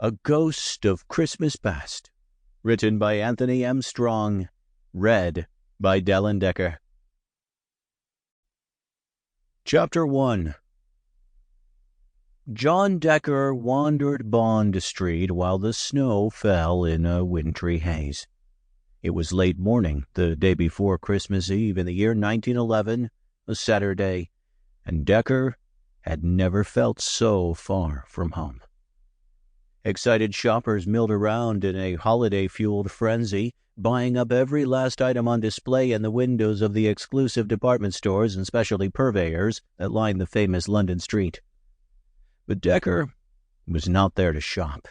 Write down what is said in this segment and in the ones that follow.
A Ghost of Christmas Past, written by Anthony M. Strong, read by Dalan Decker. Chapter 1. John Decker wandered Bond Street while the snow fell in a wintry haze. It was late morning, the day before Christmas Eve in the year 1911, a Saturday, and Decker had never felt so far from home. Excited shoppers milled around in a holiday-fueled frenzy, buying up every last item on display in the windows of the exclusive department stores and specialty purveyors that lined the famous London street. But Decker was not there to shop.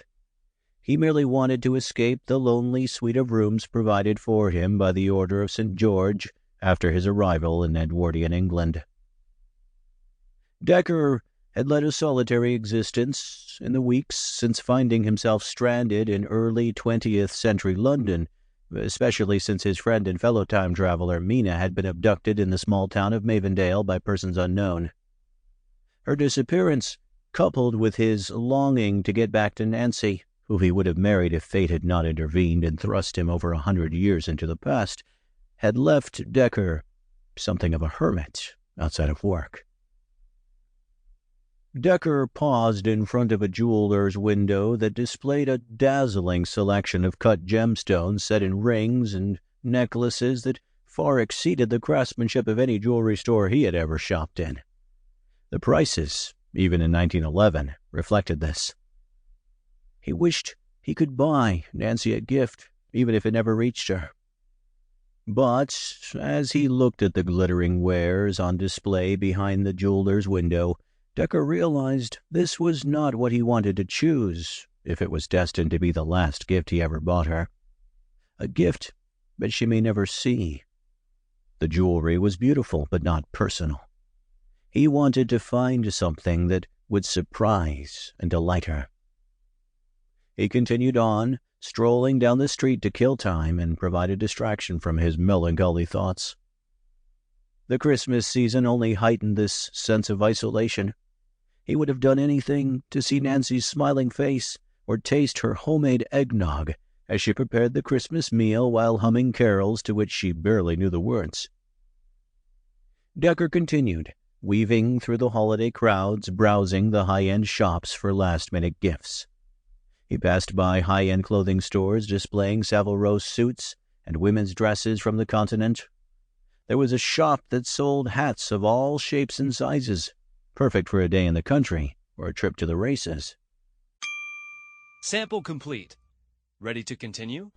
He merely wanted to escape the lonely suite of rooms provided for him by the Order of St. George after his arrival in Edwardian England. Decker had led a solitary existence in the weeks since finding himself stranded in early 20th century London, especially since his friend and fellow time-traveler Mina had been abducted in the small town of Mavendale by persons unknown. Her disappearance, coupled with his longing to get back to Nancy, who he would have married if fate had not intervened and thrust him over 100 years into the past, had left Decker something of a hermit outside of work. Decker paused in front of a jeweler's window that displayed a dazzling selection of cut gemstones set in rings and necklaces that far exceeded the craftsmanship of any jewelry store he had ever shopped in. The prices, even in 1911, reflected this. He wished he could buy Nancy a gift, even if it never reached her. But as he looked at the glittering wares on display behind the jeweler's window, Decker realized this was not what he wanted to choose if it was destined to be the last gift he ever bought her. A gift that she may never see. The jewelry was beautiful, but not personal. He wanted to find something that would surprise and delight her. He continued on, strolling down the street to kill time and provide a distraction from his melancholy thoughts. The Christmas season only heightened this sense of isolation. He would have done anything to see Nancy's smiling face or taste her homemade eggnog as she prepared the Christmas meal while humming carols to which she barely knew the words. Decker continued, weaving through the holiday crowds, browsing the high-end shops for last-minute gifts. He passed by high-end clothing stores displaying Savile Row suits and women's dresses from the continent. There was a shop that sold hats of all shapes and sizes, perfect for a day in the country or a trip to the races. Sample complete. Ready to continue?